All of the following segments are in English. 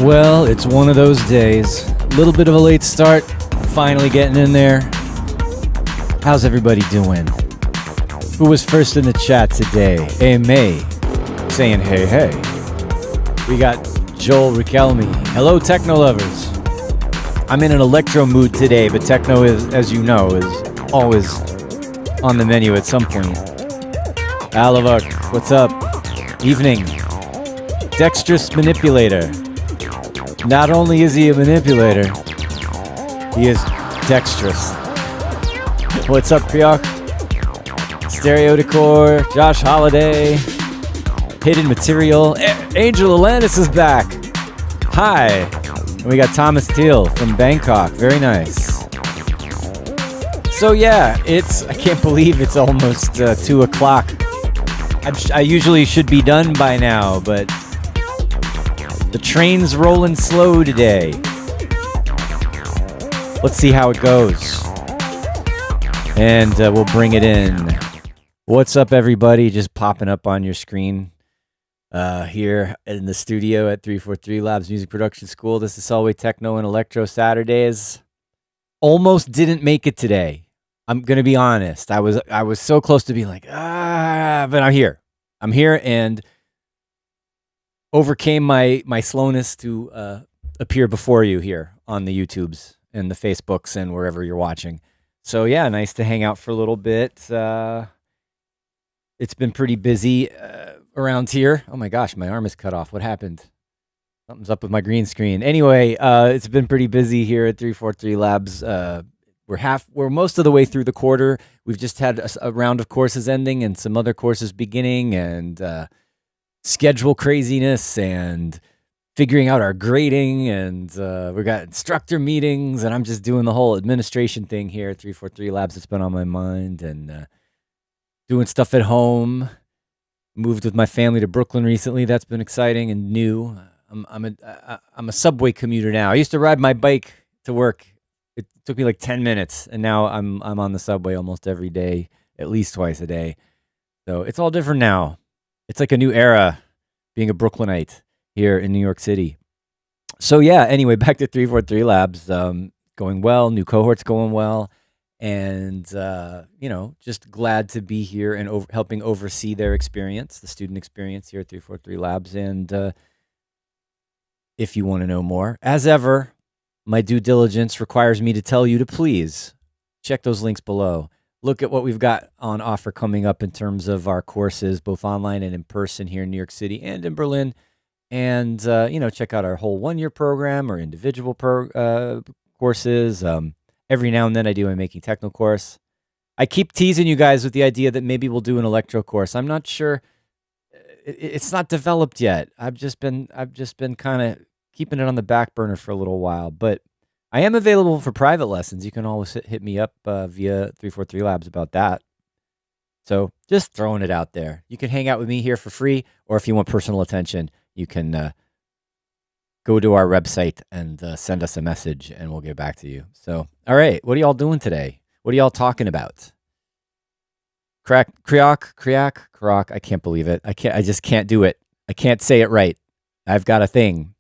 Well, it's one of those days. A little bit of a late start, finally getting in there. How's everybody doing? Who was first in the chat today? May saying hey hey. We got Joel Riquelme. Hello, techno lovers. I'm in an electro mood today, but techno is, as you know, is always on the menu at some point. Alavak, what's up? Evening. Dexterous manipulator. Not only is he a manipulator, he is dexterous. What's up, Priok? Stereo Decor, Josh Holiday, Hidden Material. Angel Alanis is back. Hi. And we got Thomas Teal from Bangkok. Very nice. So yeah, I can't believe it's almost 2 o'clock. I usually should be done by now, but the train's rolling slow today. Let's see how it goes. And we'll bring it in. What's up, everybody? Just popping up on your screen here in the studio at 343 Labs Music Production School. This is Selway Techno and Electro Saturdays. Almost didn't make it today. I'm going to be honest. I was so close to being like, but I'm here. I'm here and overcame my slowness to appear before you here on the YouTubes and the Facebooks and wherever you're watching. So yeah, nice to hang out for a little bit. It's been pretty busy around here. Oh my gosh, my arm is cut off. What happened? Something's up with my green screen. Anyway, it's been pretty busy here at 343 Labs. We're most of the way through the quarter. We've just had a round of courses ending and some other courses beginning, and schedule craziness and figuring out our grading, and we got instructor meetings, and I'm just doing the whole administration thing here at 343 Labs. It's been on my mind, and doing stuff at home. Moved with my family to Brooklyn recently. That's been exciting and new. I'm a subway commuter now. I used to ride my bike to work. It took me like 10 minutes, and now I'm on the subway almost every day, at least twice a day. So it's all different now. It's like a new era being a Brooklynite here in New York City. So yeah, anyway, back to 343 Labs. Going well, new cohorts going well. And, just glad to be here and helping oversee their experience, the student experience here at 343 Labs. And if you want to know more, as ever, my due diligence requires me to tell you to please check those links below. Look at what we've got on offer coming up in terms of our courses, both online and in person here in New York City and in Berlin. And, check out our whole one-year program or individual courses. Every now and then I do a Making Techno course. I keep teasing you guys with the idea that maybe we'll do an electro course. I'm not sure. It's not developed yet. I've just been kind of keeping it on the back burner for a little while, but I am available for private lessons. You can always hit me up via 343 Labs about that. So just throwing it out there. You can hang out with me here for free, or if you want personal attention, you can go to our website and send us a message, and we'll get back to you. So, all right, what are y'all doing today? What are y'all talking about? Kriak. I can't believe it. I just can't do it. I can't say it right. I've got a thing.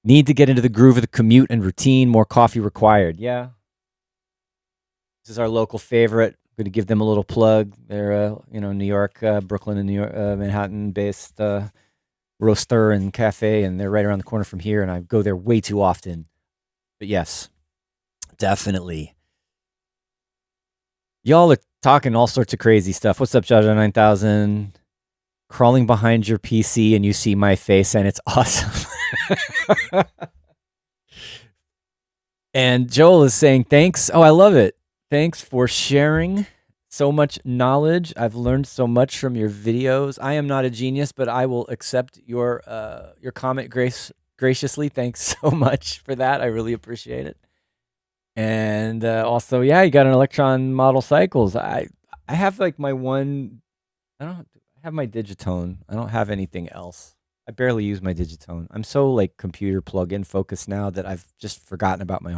Need to get into the groove of the commute and routine. More coffee required. Yeah. This is our local favorite. I'm going to give them a little plug. They're, New York, Brooklyn and New York, Manhattan-based roaster and cafe, and they're right around the corner from here, and I go there way too often. But yes, definitely. Y'all are talking all sorts of crazy stuff. What's up, Jaja 9000? Crawling behind your PC and you see my face, and it's awesome. And Joel is saying, thanks. Oh, I love it. Thanks for sharing so much knowledge. I've learned so much from your videos. I am not a genius, but I will accept your comment graciously. Thanks so much for that. I really appreciate it. And also, yeah, you got an Electron Model Cycles. I have like my one. I have my Digitone. I don't have anything else. I barely use my Digitone. I'm so like computer plug-in focused now that I've just forgotten about my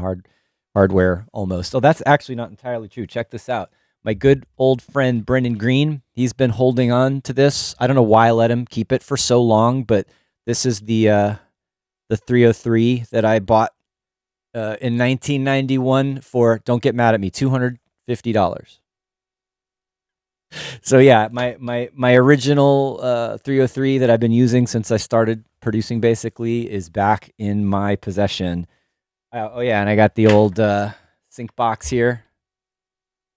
hardware almost. So that's actually not entirely true. Check this out. My good old friend Brendan Green, he's been holding on to this. I don't know why I let him keep it for so long, but this is the the 303 that I bought in 1991 for, don't get mad at me, $250. So yeah, my original 303 that I've been using since I started producing basically is back in my possession. Oh yeah, and I got the old sync box here,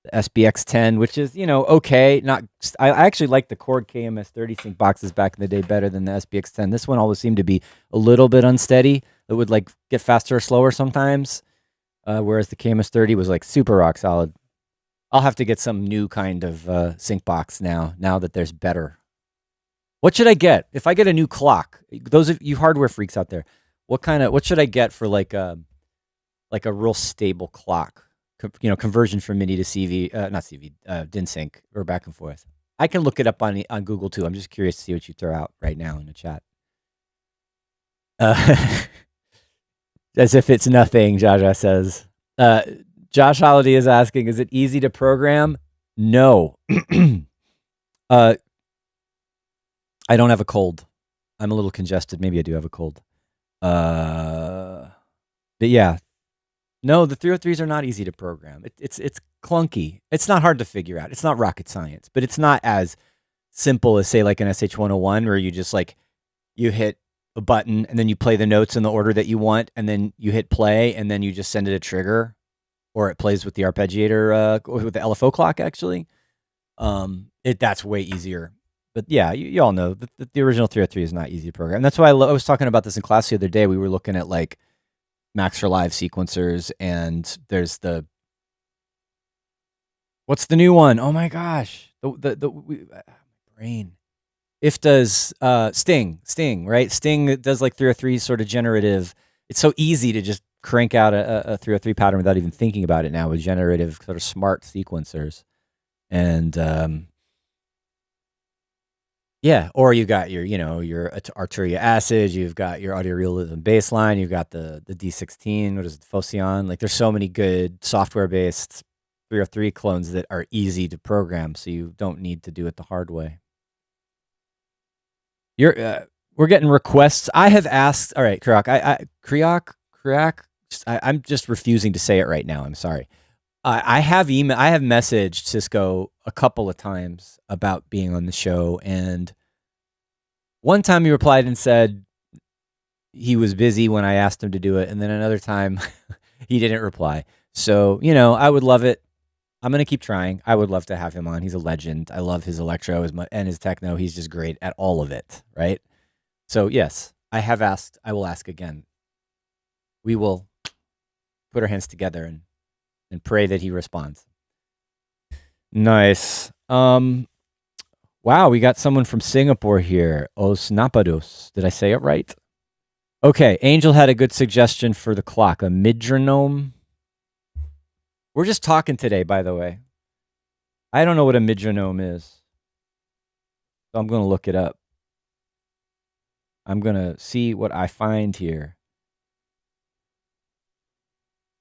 the SBX10, which is, okay. Not, I actually like the Korg KMS30 sync boxes back in the day better than the SBX10. This one always seemed to be a little bit unsteady. It would like get faster or slower sometimes, whereas the KMS30 was like super rock solid. I'll have to get some new kind of sync box now that there's better. What should I get if I get a new clock? Those of you hardware freaks out there, what should I get for like a real stable clock? Conversion from MIDI to CV, not CV, DIN sync, or back and forth. I can look it up on Google too. I'm just curious to see what you throw out right now in the chat. As if it's nothing, Jaja says. Josh Holiday is asking, is it easy to program? No. I don't have a cold. I'm a little congested. Maybe I do have a cold. But yeah. No, the 303s are not easy to program. It's clunky. It's not hard to figure out. It's not rocket science, but it's not as simple as, say, like an SH-101 where you just like, you hit a button and then you play the notes in the order that you want, and then you hit play and then you just send it a trigger. Or it plays with the arpeggiator, with the LFO clock, actually. That's way easier. But yeah, you all know the original 303 is not easy to program. That's why I was talking about this in class the other day. We were looking at like Max for Live sequencers, and there's what's the new one? Oh my gosh, brain. If does Sting, right? Sting does like 303 sort of generative. It's so easy to just crank out a 303 pattern without even thinking about it now with generative sort of smart sequencers. And yeah, or you got your Arturia Acid, you've got your Audio Realism baseline, you've got the D16, what is it, Phocion? Like there's so many good software-based 303 clones that are easy to program, so you don't need to do it the hard way. We're getting requests. I have asked, all right, Kriak, I'm just refusing to say it right now. I'm sorry. I have messaged Cisco a couple of times about being on the show, and one time he replied and said he was busy when I asked him to do it, and then another time he didn't reply. So, I would love it. I'm going to keep trying. I would love to have him on. He's a legend. I love his electro and his techno. He's just great at all of it, right? So, yes, I have asked. I will ask again. We will put our hands together and pray that he responds. Nice. Wow, we got someone from Singapore here. Osnapados. Did I say it right? Okay, Angel had a good suggestion for the clock. A midronome. We're just talking today, by the way. I don't know what a midronome is. So I'm going to look it up. I'm going to see what I find here.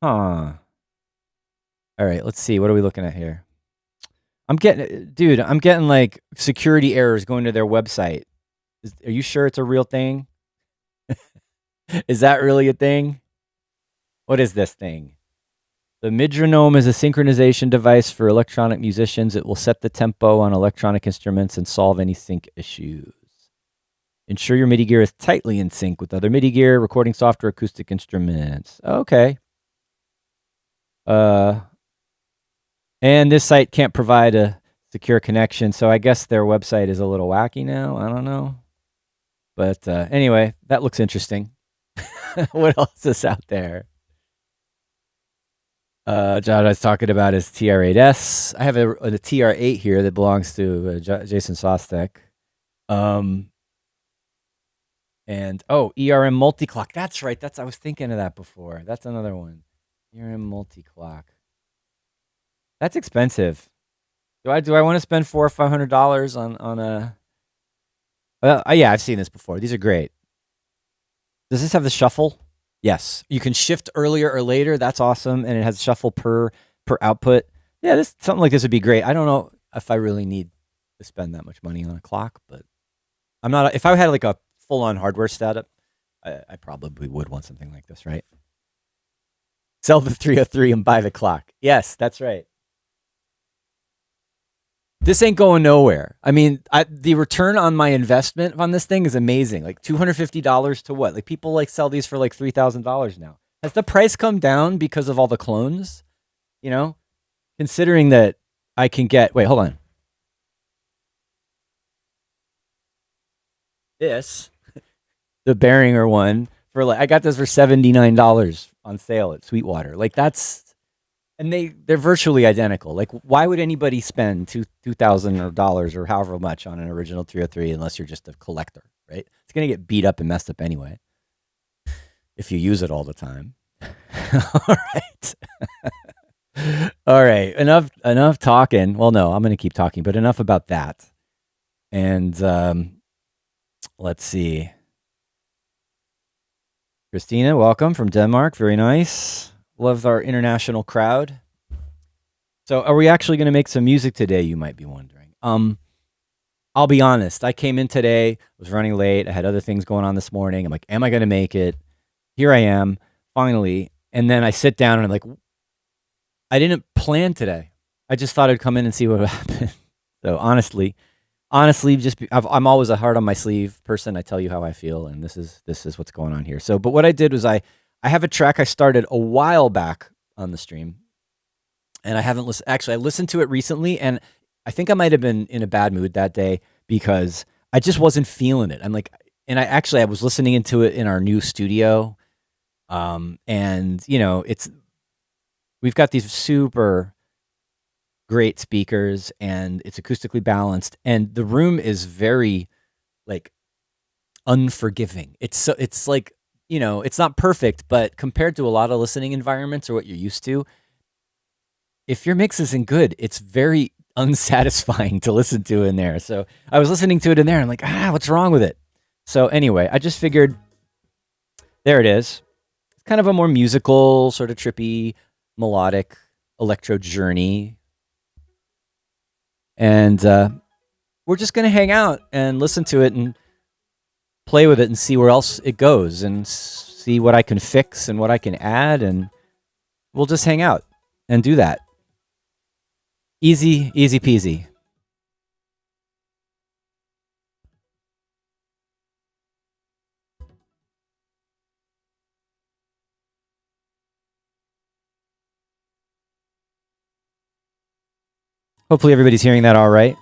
Huh. All right, let's see. What are we looking at here? I'm getting like security errors going to their website. Are you sure it's a real thing? Is that really a thing? What is this thing? The midronome is a synchronization device for electronic musicians. It will set the tempo on electronic instruments and solve any sync issues. Ensure your MIDI gear is tightly in sync with other MIDI gear, recording software, acoustic instruments. Okay. And this site can't provide a secure connection, so I guess their website is a little wacky now. I don't know. But anyway, that looks interesting. What else is out there? John was talking about his TR-8S. I have a TR-8 here that belongs to Jason Sostek. And ERM multi-clock. That's right. I was thinking of that before. That's another one. ERM multi-clock. That's expensive. Do I want to spend $400 or $500 on a? Well, yeah, I've seen this before. These are great. Does this have the shuffle? Yes. You can shift earlier or later. That's awesome, and it has shuffle per output. Yeah, something like this would be great. I don't know if I really need to spend that much money on a clock, but I'm not. If I had like a full-on hardware setup, I probably would want something like this, right? Sell the 303 and buy the clock. Yes, that's right. This ain't going nowhere. I mean, the return on my investment on this thing is amazing. Like $250 to what? Like people like sell these for like $3,000 now. Has the price come down because of all the clones? You know, considering that I can get. Wait, hold on. This, the Behringer one for like I got this for $79 on sale at Sweetwater. Like that's. And they're virtually identical. Like, why would anybody spend $2,000 or however much on an original 303 unless you're just a collector, right? It's gonna get beat up and messed up anyway if you use it all the time. All right, all right. Enough talking. Well, no, I'm gonna keep talking, but enough about that. And let's see. Christina, welcome from Denmark. Very nice. Love our international crowd. So are we actually going to make some music today, you might be wondering? I'll be honest. I came in today, was running late. I had other things going on this morning. I'm like, am I going to make it? Here I am, finally. And then I sit down and I'm like, I didn't plan today. I just thought I'd come in and see what would happen. So honestly, I'm always a heart on my sleeve person. I tell you how I feel, and this is what's going on here. So, but what I did was I have a track I started a while back on the stream, and I haven't listened. Actually, I listened to it recently, and I think I might have been in a bad mood that day because I just wasn't feeling it. I'm like, and I was listening into it in our new studio, and you know, we've got these super great speakers, and it's acoustically balanced, and the room is very like unforgiving. It's like, you know, it's not perfect, but compared to a lot of listening environments or what you're used to, if your mix isn't good, it's very unsatisfying to listen to in there. So I was listening to it in there and I'm like, what's wrong with it? So anyway, I just figured, there it is. It's kind of a more musical, sort of trippy, melodic electro journey. And we're just going to hang out and listen to it and play with it and see where else it goes and see what I can fix and what I can add, and we'll just hang out and do that. Easy peasy. Hopefully everybody's hearing that all right.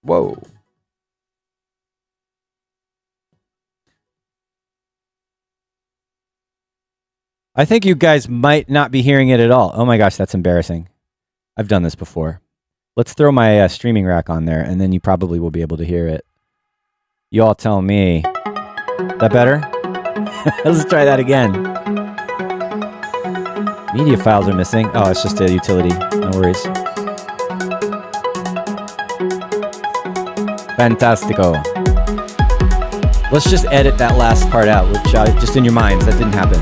Whoa. I think you guys might not be hearing it at all. Oh my gosh, that's embarrassing. I've done this before. Let's throw my streaming rack on there, and then you probably will be able to hear it. You all tell me. That better? Let's try that again. Media files are missing. Oh, it's just a utility. No worries. Fantastico. Let's just edit that last part out, which just in your minds, that didn't happen.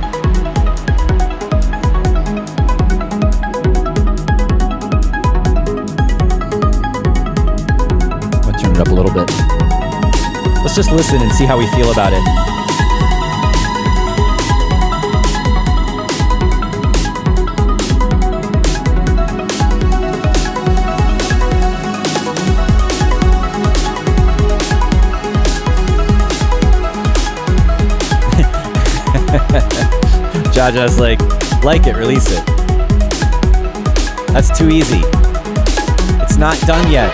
I'll turn it up a little bit. Let's just listen and see how we feel about it. Jaja's like it, release it. That's too easy. It's not done yet.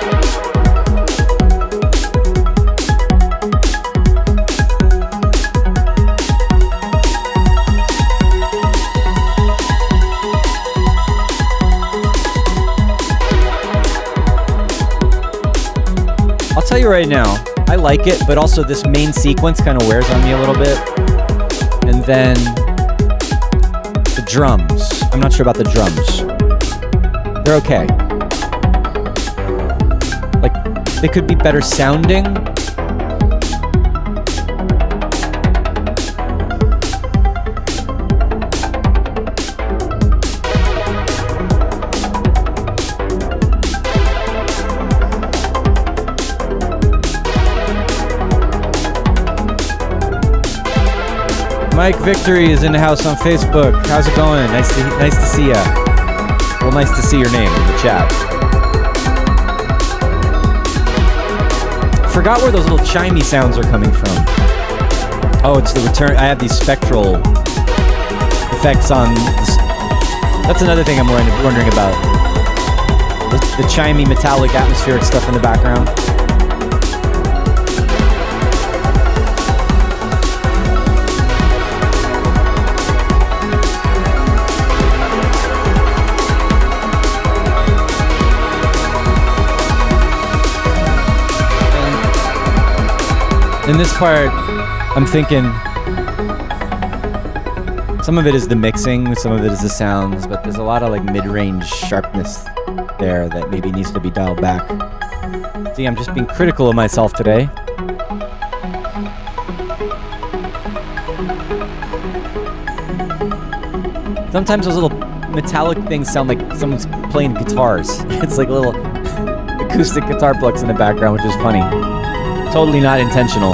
I'll tell you right now, I like it, but also this main sequence kind of wears on me a little bit. And then the drums. I'm not sure about the drums. They're okay. Like, they could be better sounding. Mike Victory is in the house on Facebook. How's it going? Nice to see ya. Well, nice to see your name in the chat. Forgot where those little chimey sounds are coming from. Oh, it's the return. I have these spectral effects on. That's another thing I'm wondering about. The chimey, metallic, atmospheric stuff in the background. In this part, I'm thinking some of it is the mixing, some of it is the sounds, but there's a lot of like mid-range sharpness there that maybe needs to be dialed back. See, I'm just being critical of myself today. Sometimes those little metallic things sound like someone's playing guitars. It's like little acoustic guitar plucks in the background, which is funny. Totally not intentional.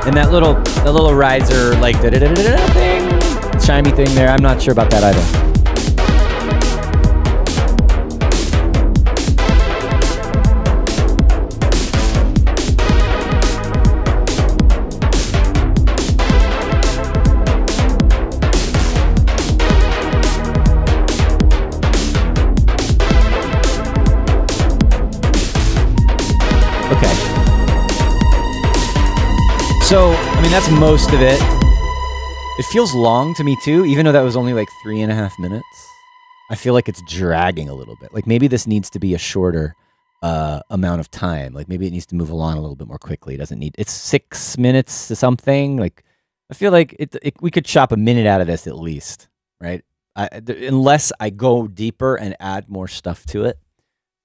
And that little riser, like da-da-da-da-da thing, chimey thing there, I'm not sure about that either. So, I mean, that's most of it. It feels long to me too, even though that was only like 3.5 minutes. I feel like it's dragging a little bit. Like maybe this needs to be a shorter amount of time. Like maybe it needs to move along a little bit more quickly. It doesn't need, it's 6 minutes to something. Like I feel like we could chop a minute out of this at least, right? Unless I go deeper and add more stuff to it.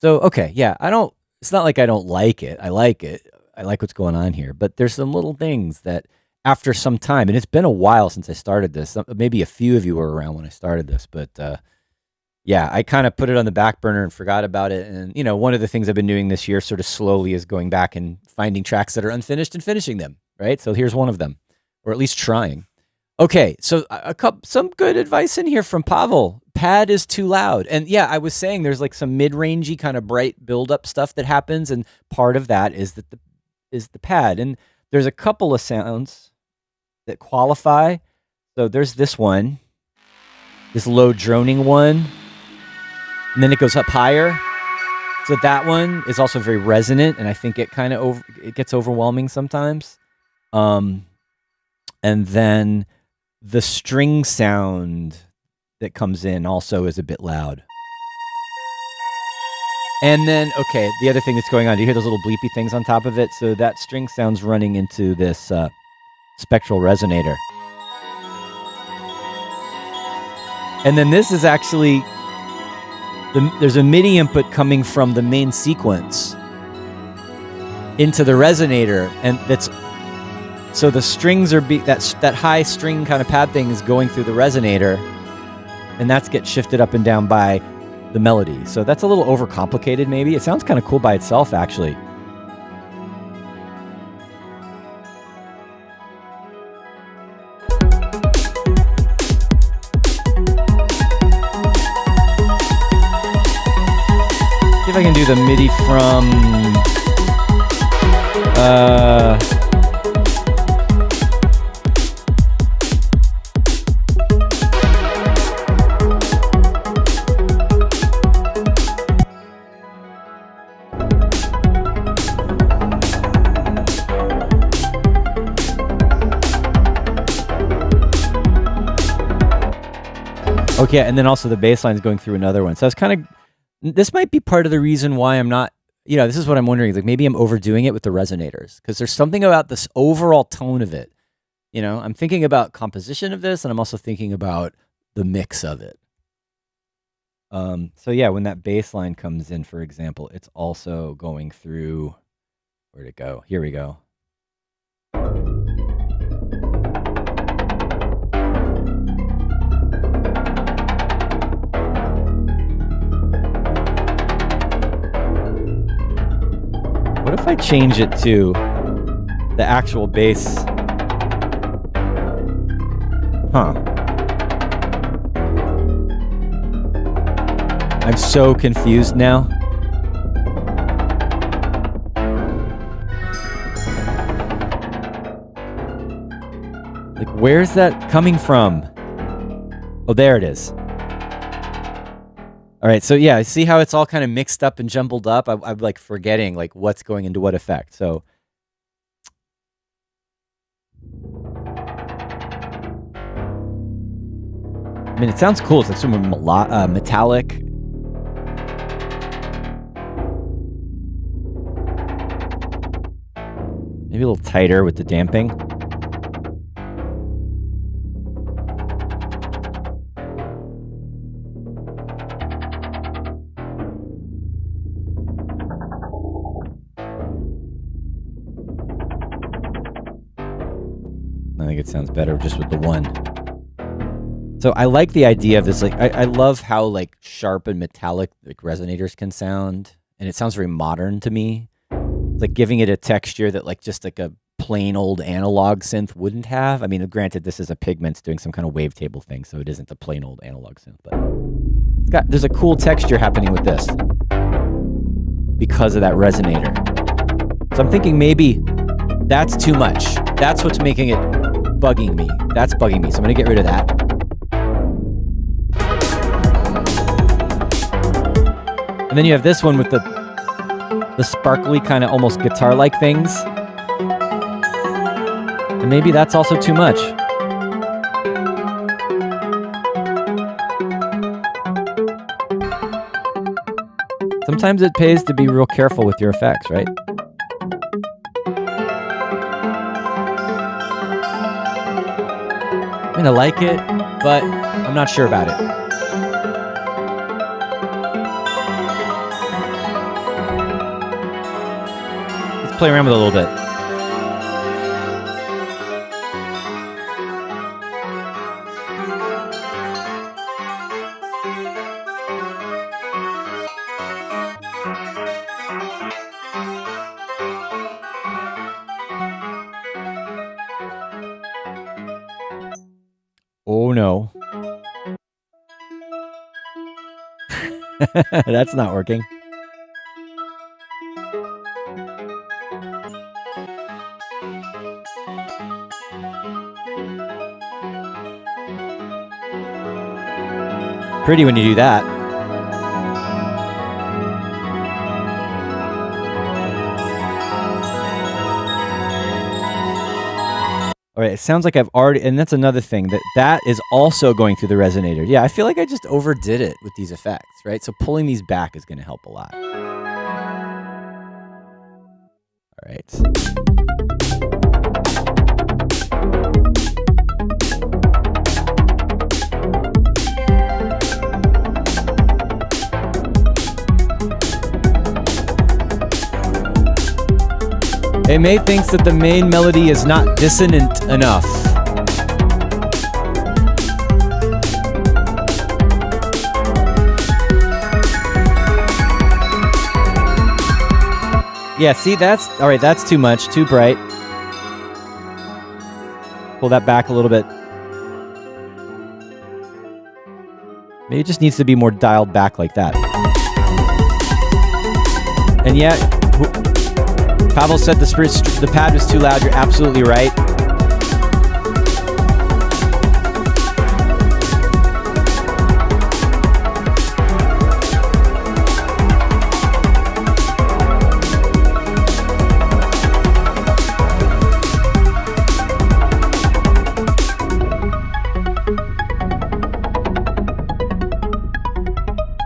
So, okay, yeah, it's not like I don't like it. I like it. I like what's going on here, but there's some little things that after some time, and it's been a while since I started this, maybe a few of you were around when I started this, but yeah, I kind of put it on the back burner and forgot about it. And, you know, one of the things I've been doing this year sort of slowly is going back and finding tracks that are unfinished and finishing them, right? So here's one of them, or at least trying. Okay, so some good advice in here from Pavel. Pad is too loud. And yeah, I was saying there's like some mid-rangey kind of bright build-up stuff that happens, and part of that is that the pad. And there's a couple of sounds that qualify. So there's this one, this low droning one, and then it goes up higher. So that one is also very resonant, and I think it kind of it gets overwhelming sometimes. And then the string sound that comes in also is a bit loud. And then, okay, the other thing that's going on, do you hear those little bleepy things on top of it? So that string sound's running into this spectral resonator. And then this is actually, there's a MIDI input coming from the main sequence into the resonator. And that's, so the strings are, that high string kind of pad thing is going through the resonator, and that's get shifted up and down by the melody. So that's a little overcomplicated maybe. It sounds kind of cool by itself actually. See if I can do the MIDI from okay, and then also the bass line is going through another one. So I was kind of, this might be part of the reason why I'm not, you know, this is what I'm wondering, like maybe I'm overdoing it with the resonators, because there's something about this overall tone of it. You know, I'm thinking about composition of this, and I'm also thinking about the mix of it. So yeah, when that bass line comes in, for example, it's also going through, where'd it go? Here we go. change it to the actual bass. Huh. I'm so confused now. Like, where's that coming from? Oh, there it is. All right, so yeah, see how it's all kind of mixed up and jumbled up? I'm like forgetting like what's going into what effect. So I mean, it sounds cool. It's like some metallic. Maybe a little tighter with the damping. I think it sounds better just with the one. So I like the idea of this. Like, I love how like sharp and metallic like resonators can sound, and it sounds very modern to me. It's like giving it a texture that like just like a plain old analog synth wouldn't have. I mean, granted, this is a Pigments doing some kind of wavetable thing, so it isn't a plain old analog synth, but there's a cool texture happening with this because of that resonator. So I'm thinking maybe that's too much. That's what's making it bugging me. That's bugging me. So I'm gonna get rid of that. And then you have this one with the sparkly kind of almost guitar-like things. And maybe that's also too much. Sometimes it pays to be real careful with your effects, right? I mean, I like it, but I'm not sure about it. Let's play around with it a little bit. Oh no. That's not working. Pretty when you do that. All right, it sounds like I've already, and that's another thing, that is also going through the resonator. Yeah, I feel like I just overdid it with these effects, right? So pulling these back is going to help a lot. All right. May thinks that the main melody is not dissonant enough. Yeah, see, that's all right. That's too much, too bright. Pull that back a little bit. Maybe it just needs to be more dialed back like that. And yet, Pavel said the pad was too loud. You're absolutely right.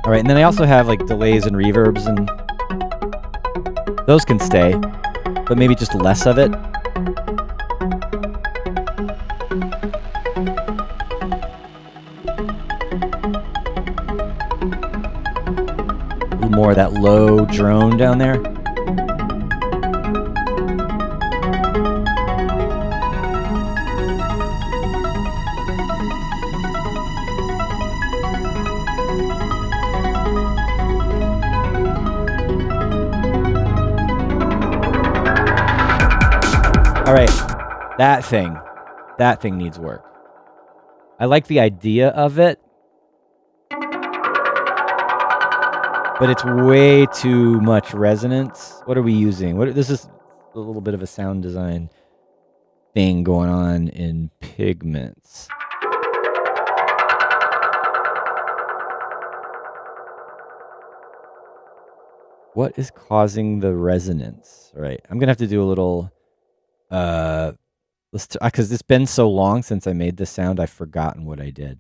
All right, and then I also have like delays and reverbs, and those can stay, but maybe just less of it. A little more of that low drone down there. All right, that thing needs work. I like the idea of it, but it's way too much resonance. What are we using? This is a little bit of a sound design thing going on in Pigments. What is causing the resonance? All right, I'm gonna have to do a little. Because it's been so long since I made this sound, I've forgotten what I did.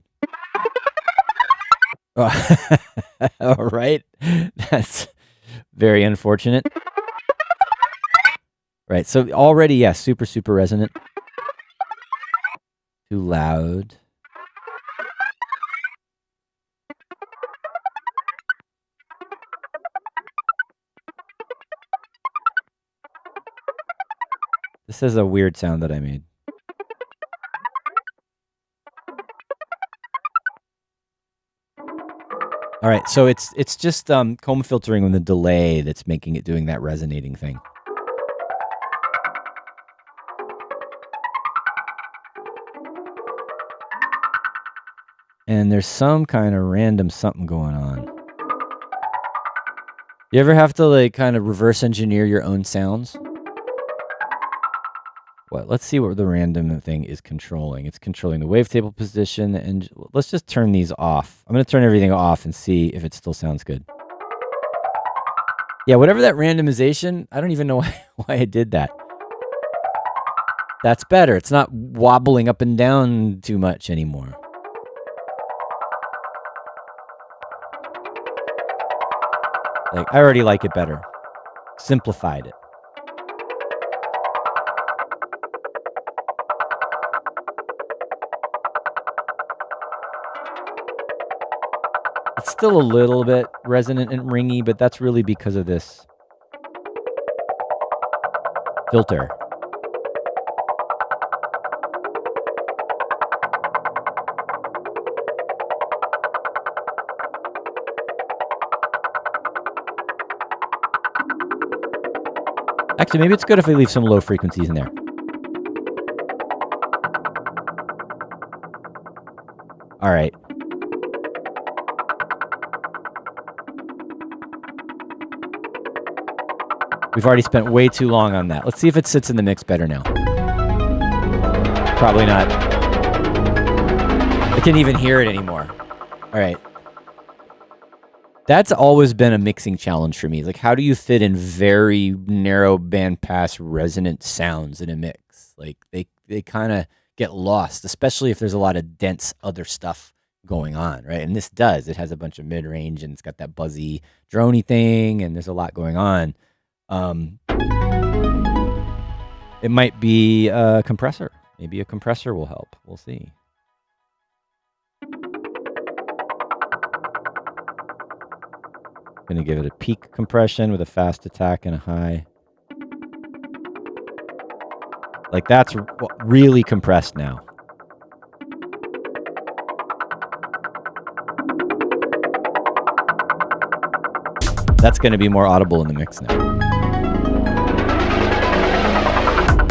Oh, all right, that's very unfortunate. Right, so already, yeah, super resonant. Too loud. This is a weird sound that I made. All right, so it's just comb filtering with the delay that's making it doing that resonating thing. And there's some kind of random something going on. You ever have to like kind of reverse engineer your own sounds? What? Let's see what the random thing is controlling. It's controlling the wavetable position, and let's just turn these off. I'm going to turn everything off and see if it still sounds good. Yeah, whatever that randomization, I don't even know why I did that. That's better. It's not wobbling up and down too much anymore. Like, I already like it better. Simplified it. It's still a little bit resonant and ringy, but that's really because of this filter. Actually, maybe it's good if we leave some low frequencies in there. All right. We've already spent way too long on that. Let's see if it sits in the mix better now. Probably not. I can't even hear it anymore. All right. That's always been a mixing challenge for me. Like, how do you fit in very narrow bandpass resonant sounds in a mix? Like, they kind of get lost, especially if there's a lot of dense other stuff going on, right? And this does. It has a bunch of mid-range, and it's got that buzzy, droney thing, and there's a lot going on. It might be a compressor. Maybe a compressor will help. We'll see. Gonna give it a peak compression with a fast attack and a high. Like, that's really compressed now. That's gonna be more audible in the mix now.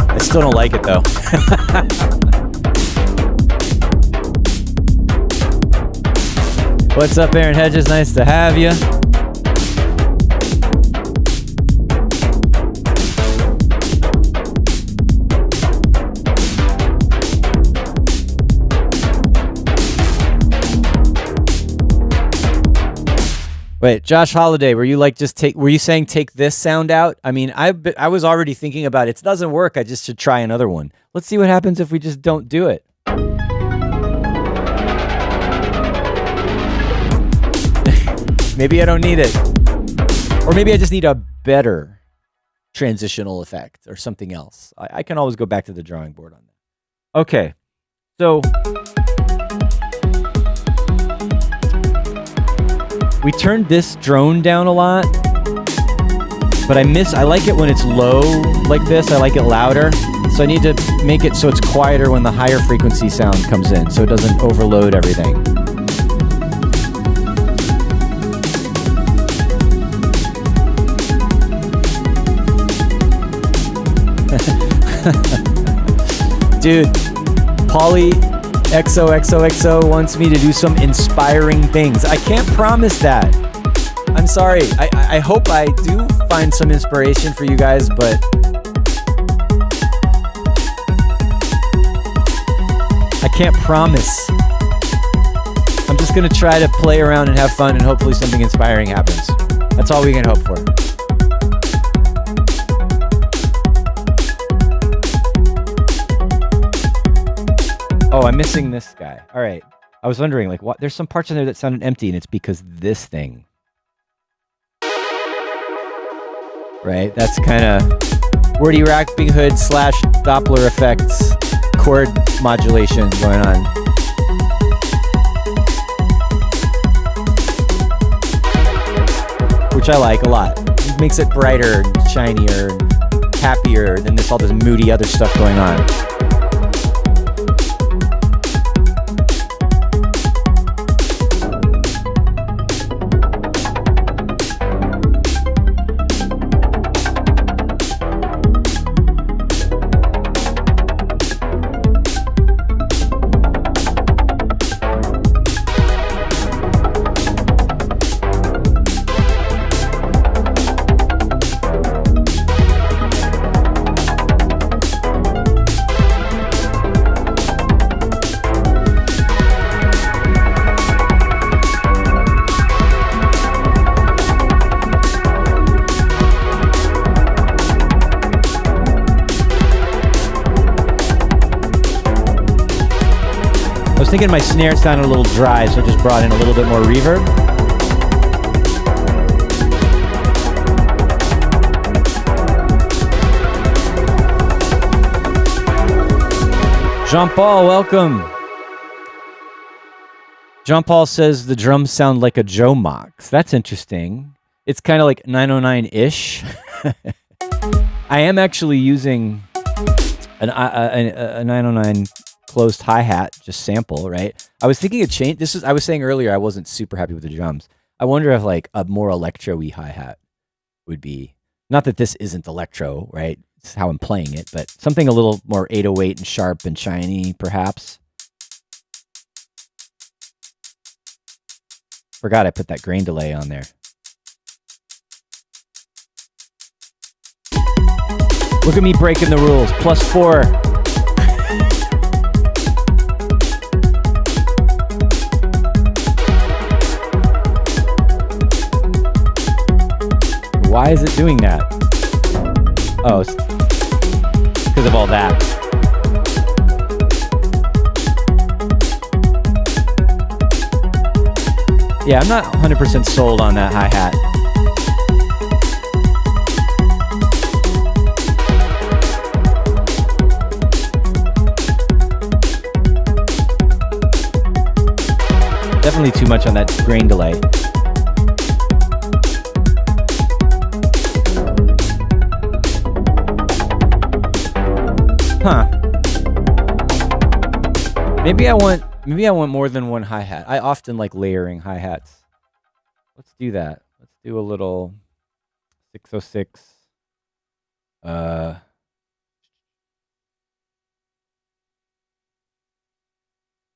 I still don't like it though. What's up, Aaron Hedges? Nice to have you. Wait, Josh Holiday, were you saying take this sound out? I mean, I was already thinking about it. It doesn't work. I just should try another one. Let's see what happens if we just don't do it. Maybe I don't need it. Or maybe I just need a better transitional effect or something else. I can always go back to the drawing board on that. Okay. So we turned this drone down a lot, but I like it when it's low like this. I like it louder. So I need to make it so it's quieter when the higher frequency sound comes in, so it doesn't overload everything. Dude, Pauly XOXOXO wants me to do some inspiring things. I can't promise that. I'm sorry. I hope I do find some inspiration for you guys, but I can't promise. I'm just gonna try to play around and have fun, and hopefully something inspiring happens. That's all we can hope for. Oh, I'm missing this guy. All right. I was wondering, like, what? There's some parts in there that sounded empty, and it's because this thing. Right? That's kind of wordy rapping hood / Doppler effects chord modulation going on. Which I like a lot. It makes it brighter and shinier and happier than all this moody other stuff going on. I was thinking my snare sounded a little dry, so I just brought in a little bit more reverb. Jean-Paul, welcome. Jean-Paul says the drums sound like a Joe Mox. That's interesting. It's kind of like 909-ish. I am actually using a 909 closed hi-hat, just sample, right? I was thinking of change. I was saying earlier I wasn't super happy with the drums. I wonder if like a more electro-y hi-hat would be, not that this isn't electro, right? It's how I'm playing it, but something a little more 808 and sharp and shiny, perhaps. Forgot I put that grain delay on there. Look at me breaking the rules. +4. Why is it doing that? Oh, it's because of all that. Yeah, I'm not 100% sold on that hi-hat. Definitely too much on that grain delay. Huh. Maybe I want more than one hi-hat. I often like layering hi-hats. Let's do that. Let's do a little 606.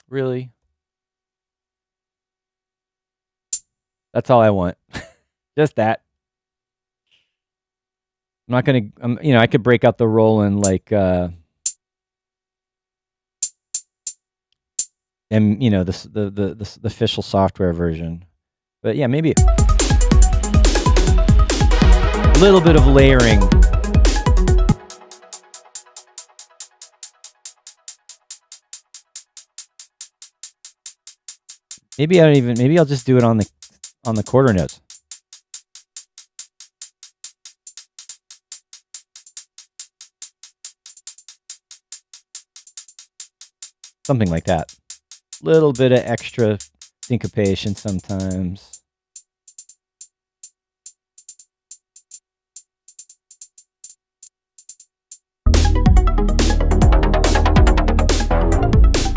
Really? That's all I want. Just that. I'm not gonna. I could break out the Roland like. And the official software version, but yeah, maybe a little bit of layering. Maybe I'll just do it on the quarter notes. Something like that. Little bit of extra syncopation sometimes.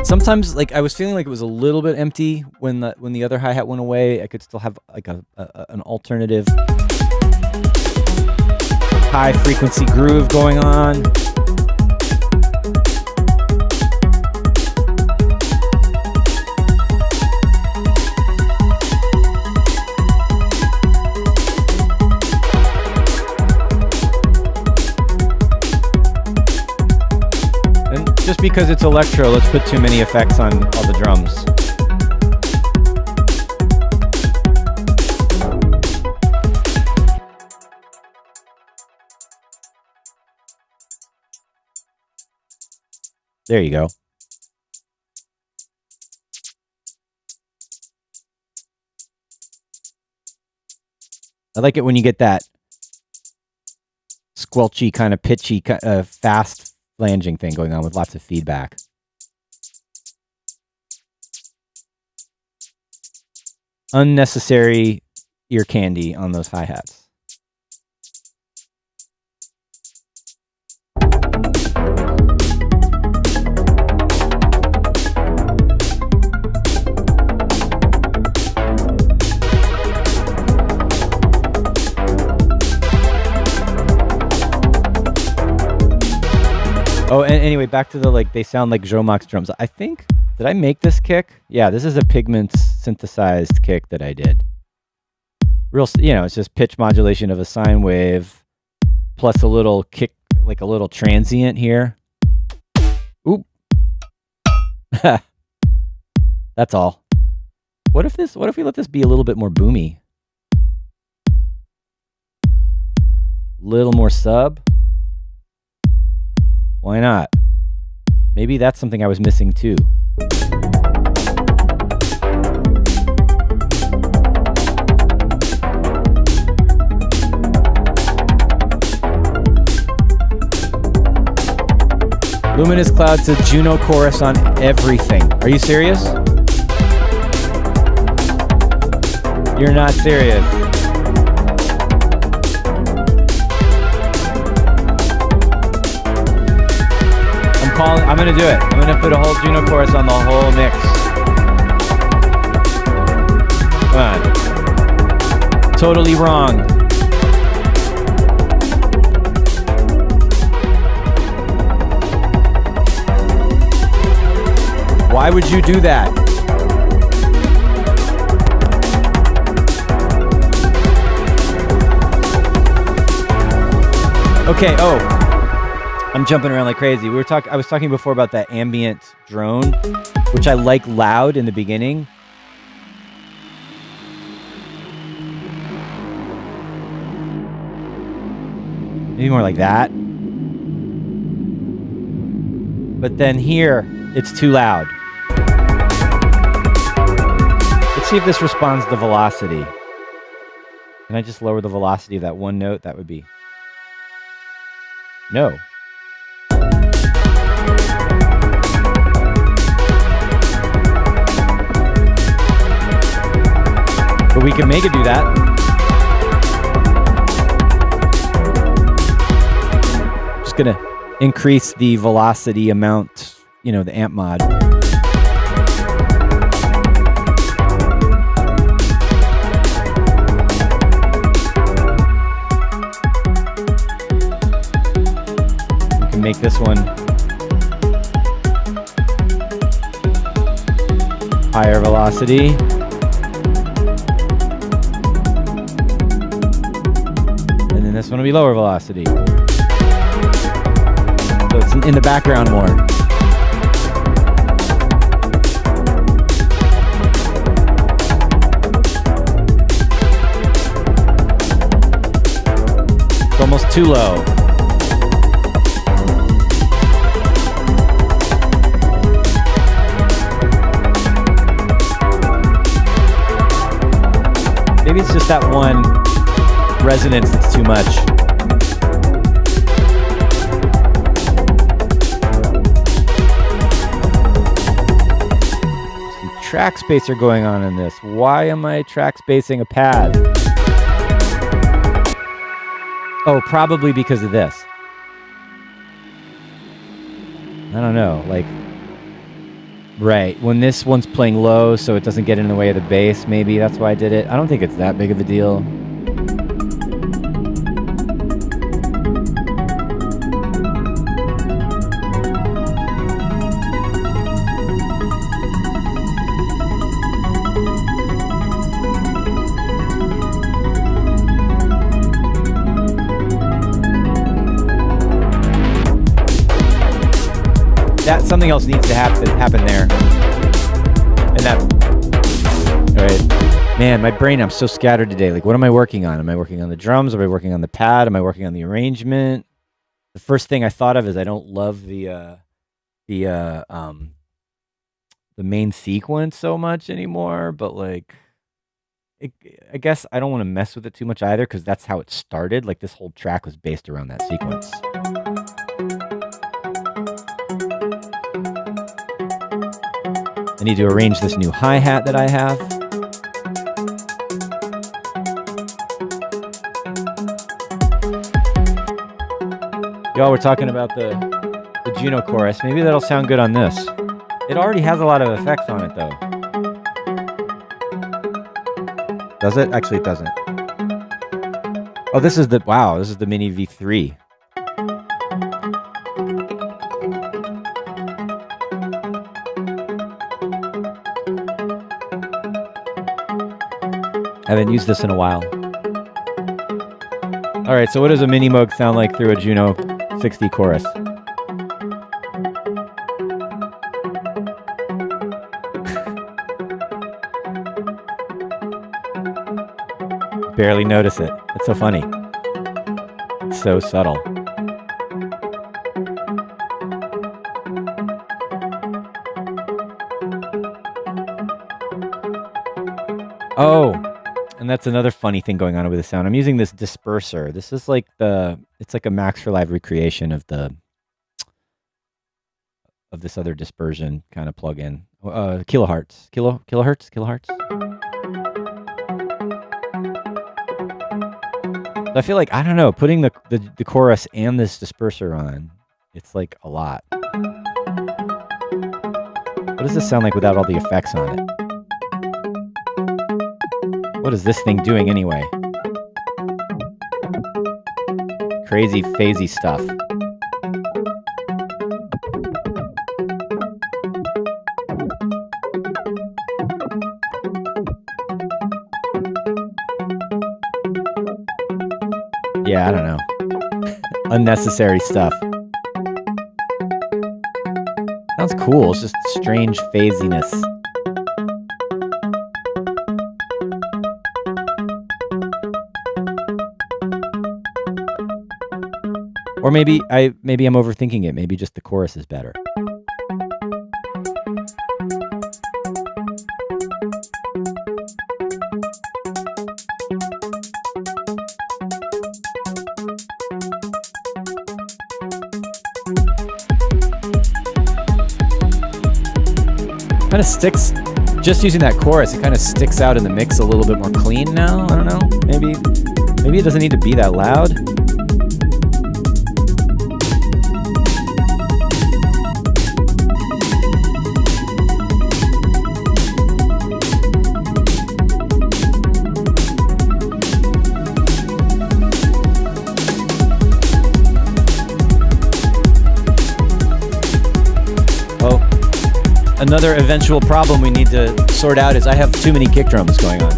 Sometimes, like, I was feeling like it was a little bit empty when the other hi-hat went away. I could still have like an alternative high frequency groove going on. because it's electro, let's put too many effects on all the drums. There you go. I like it when you get that squelchy, kind of pitchy, fast flanging thing going on with lots of feedback. Unnecessary ear candy on those hi-hats. Oh, and anyway, back to the, like, they sound like Jomax drums. I think, did I make this kick? Yeah, this is a Pigment synthesized kick that I did. Real, it's just pitch modulation of a sine wave plus a little kick, like a little transient here. Oop. That's all. What if we let this be a little bit more boomy? Little more sub? Why not? Maybe that's something I was missing too. Luminous Cloud said Juno chorus on everything. Are you serious? You're not serious. I'm gonna do it. I'm gonna put a whole Juno chorus on the whole mix. Come on. Totally wrong. Why would you do that? Okay, I'm jumping around like crazy. I was talking before about that ambient drone, which I like loud in the beginning. Maybe more like that. But then here, it's too loud. Let's see if this responds to velocity. Can I just lower the velocity of that one note? That would be... No. But we can make it do that. Just gonna increase the velocity amount, the amp mod. We can make this one higher velocity. This one will be lower velocity. So it's in the background more. It's almost too low. Maybe it's just that one resonance that's too much. Some track spacer going on in this. Why am I track spacing a pad? Oh, probably because of this. I don't know, right, when this one's playing low so it doesn't get in the way of the bass, maybe that's why I did it. I don't think it's that big of a deal. something else needs to happen there. And that, all right, man, my brain, I'm so scattered today. Like, what am I working on? Am I working on the drums? Am I working on the pad? Am I working on the arrangement? The first thing I thought of is I don't love the main sequence so much anymore, but like, I guess I don't want to mess with it too much either, because that's how it started. Like, this whole track was based around that sequence. I need to arrange this new hi-hat that I have. Y'all were talking about the Juno chorus. Maybe that'll sound good on this. It already has a lot of effects on it, though. Does it? Actually, it doesn't. Oh, this is the Mini V3. I haven't used this in a while. All right, so what does a Mini Moog sound like through a Juno 60 chorus? Barely notice it. It's so funny. It's so subtle. Oh, and that's another funny thing going on with the sound. I'm using this disperser. This is like it's like a Max for Live recreation of this other dispersion kind of plugin. Kilohertz. Kilohertz? I feel like, I don't know, putting the chorus and this disperser on, it's like a lot. What does this sound like without all the effects on it? What is this thing doing anyway? Crazy, phasey stuff. Yeah, I don't know. Unnecessary stuff. Sounds cool. It's just strange phasiness. Or maybe I'm overthinking it. Maybe just the chorus is better. Kind of sticks, just using that chorus, it kind of sticks out in the mix a little bit more clean now. I don't know. Maybe it doesn't need to be that loud. Another eventual problem we need to sort out is I have too many kick drums going on.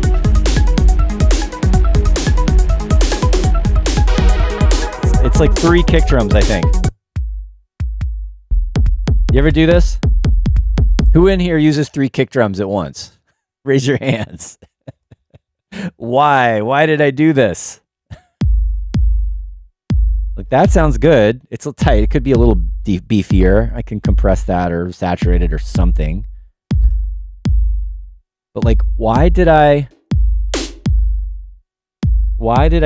It's like 3 kick drums, I think. You ever do this? Who in here uses 3 kick drums at once? Raise your hands. Why? Why did I do this? Like, that sounds good. It's a little tight. It could be a little beefier. I can compress that or saturate it or something. But like, why did I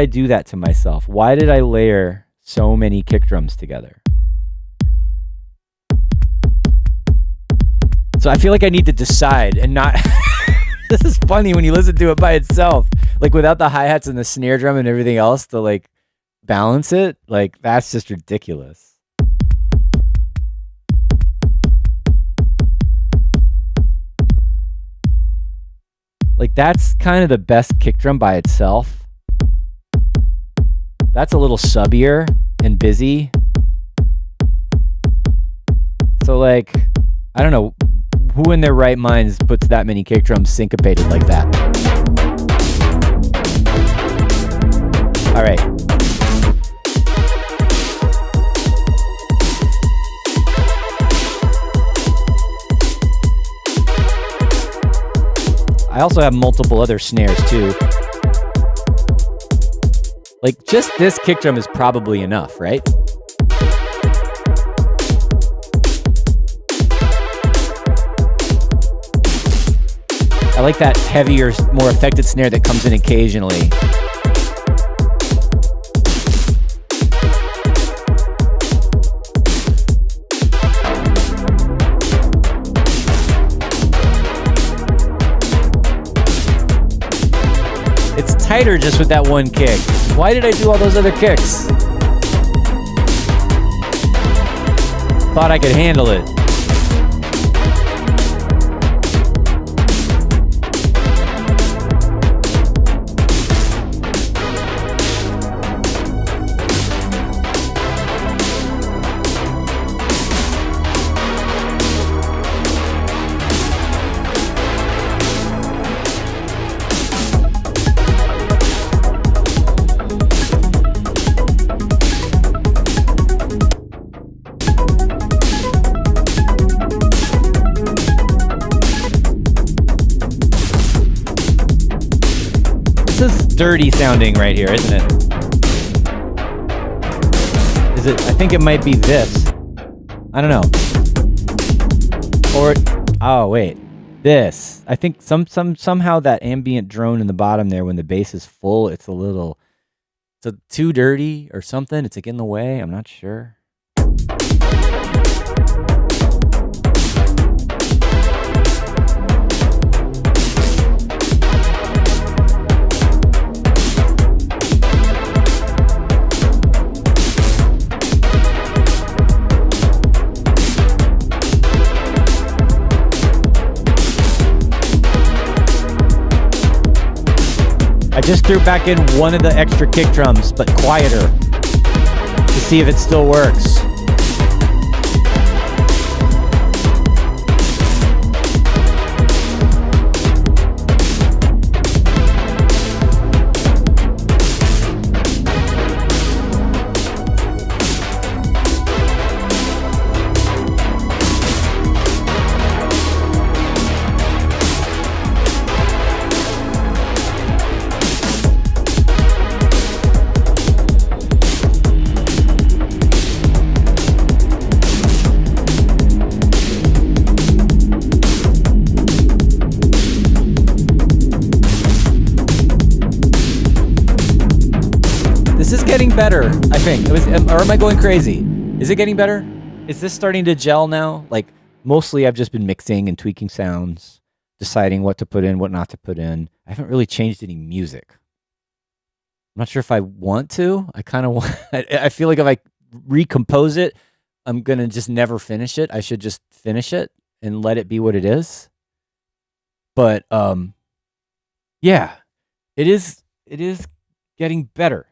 do that to myself? Why did I layer so many kick drums together? So I feel like I need to decide and not... This is funny when you listen to it by itself. Like, without the hi-hats and the snare drum and everything else to like balance it, like, that's just ridiculous. Like, that's kind of the best kick drum by itself. That's a little subbier and busy. So like, I don't know, who in their right minds puts that many kick drums syncopated like that? All right. I also have multiple other snares too. Like, just this kick drum is probably enough, right? I like that heavier, more affected snare that comes in occasionally. It's tighter just with that one kick. Why did I do all those other kicks? Thought I could handle it. Dirty sounding right here, isn't it? Is it? I think it might be this. I don't know. Or, oh wait, this. I think somehow that ambient drone in the bottom there, when the bass is full, it's too dirty or something. It's like in the way. I'm not sure. I just threw back in one of the extra kick drums, but quieter, to see if it still works. Getting better, I think. Or am I going crazy? Is it getting better? Is this starting to gel now? Like, mostly I've just been mixing and tweaking sounds, deciding what to put in, what not to put in. I haven't really changed any music. I'm not sure if I want to. I kind of want. I feel like if I recompose it, I'm gonna just never finish it. I should just finish it and let it be what it is. But yeah, it is getting better.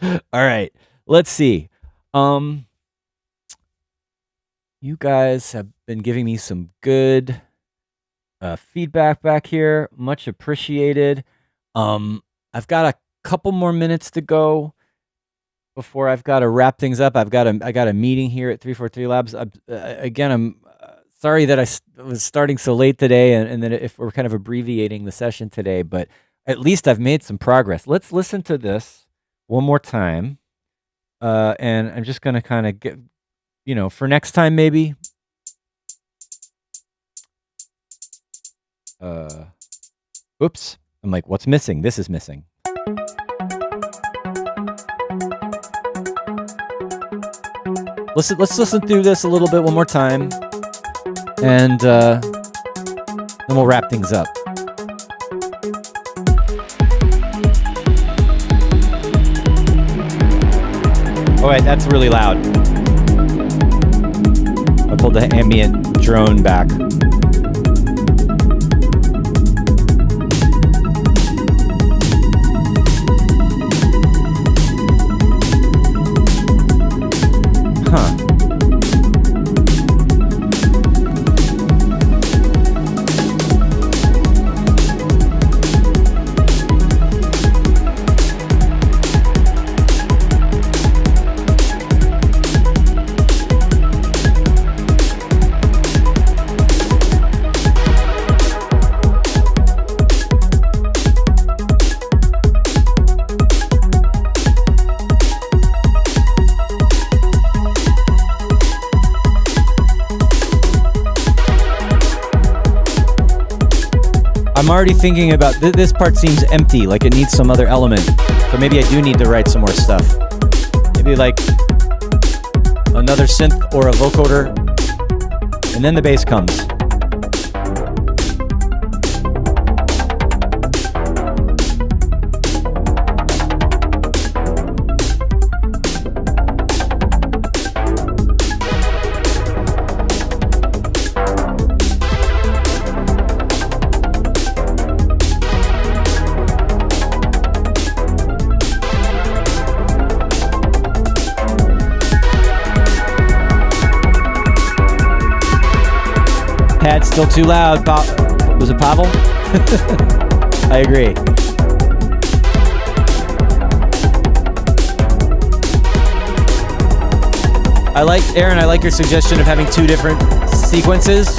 All right, let's see. You guys have been giving me some good feedback back here. Much appreciated. I've got a couple more minutes to go before I've got to wrap things up. I got a meeting here at 343 Labs. Again, I'm sorry that I was starting so late today, and that if we're kind of abbreviating the session today, but at least I've made some progress. Let's listen to this one more time. And I'm just going to kind of get, for next time maybe. Oops. I'm like, what's missing? This is missing. Let's listen through this a little bit one more time. And then we'll wrap things up. Oh wait, that's really loud. I pulled the ambient drone back. Huh. I'm already thinking about this part seems empty, like it needs some other element. So maybe I do need to write some more stuff. Maybe like another synth or a vocoder, and then the bass comes. Pad's still too loud. Was it Pavel? I agree. Aaron, I like your suggestion of having 2 different sequences.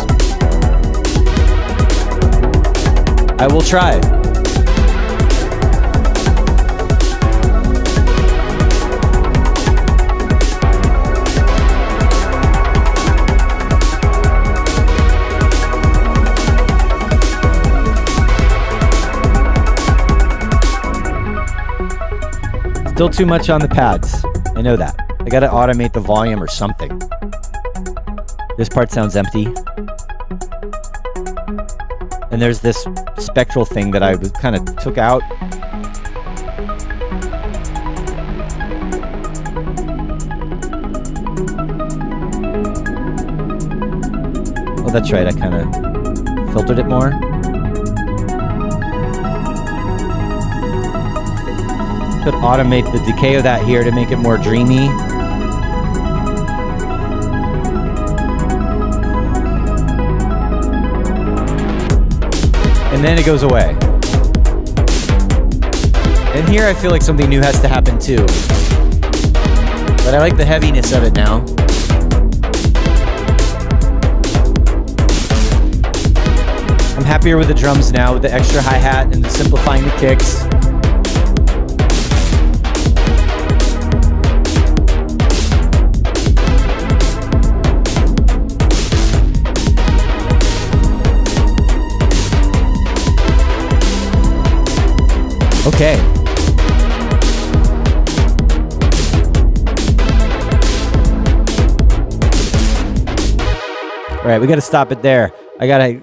I will try. Still too much on the pads. I know that. I gotta automate the volume or something. This part sounds empty. And there's this spectral thing that I kind of took out. Oh, that's right. I kind of filtered it more. Could automate the decay of that here to make it more dreamy. And then it goes away. And here I feel like something new has to happen too. But I like the heaviness of it now. I'm happier with the drums now, with the extra hi-hat and the simplifying the kicks. Okay. All right, we got to stop it there. I got to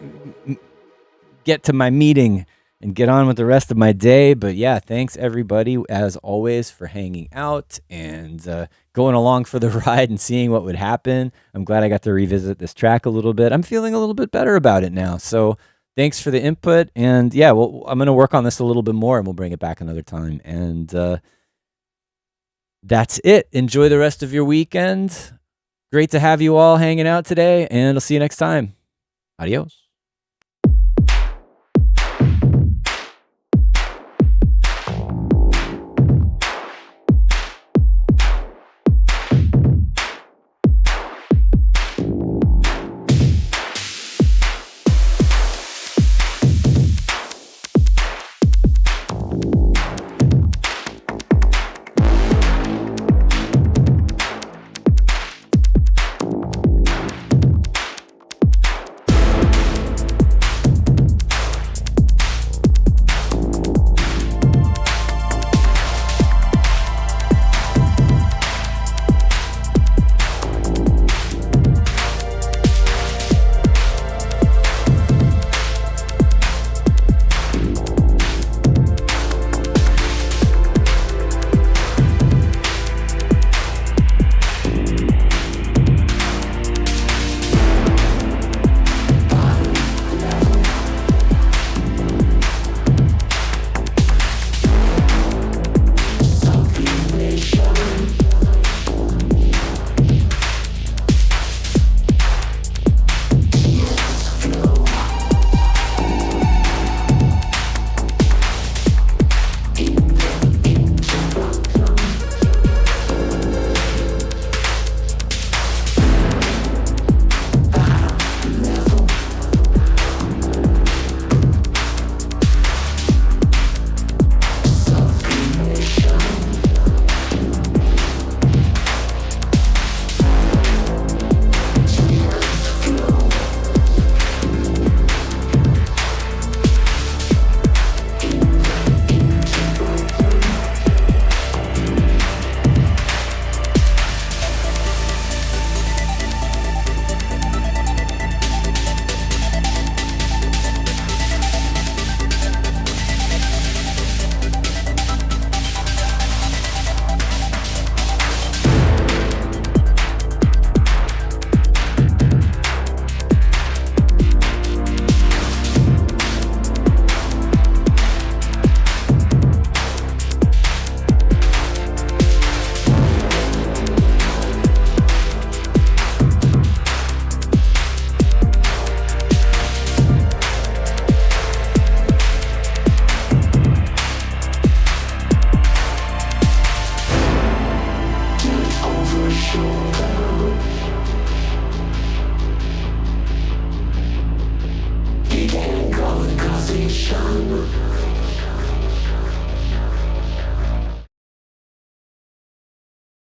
get to my meeting and get on with the rest of my day. But yeah, thanks everybody, as always, for hanging out and going along for the ride and seeing what would happen. I'm glad I got to revisit this track a little bit. I'm feeling a little bit better about it now. So thanks for the input. And yeah, well, I'm going to work on this a little bit more and we'll bring it back another time. And that's it. Enjoy the rest of your weekend. Great to have you all hanging out today, and I'll see you next time. Adios.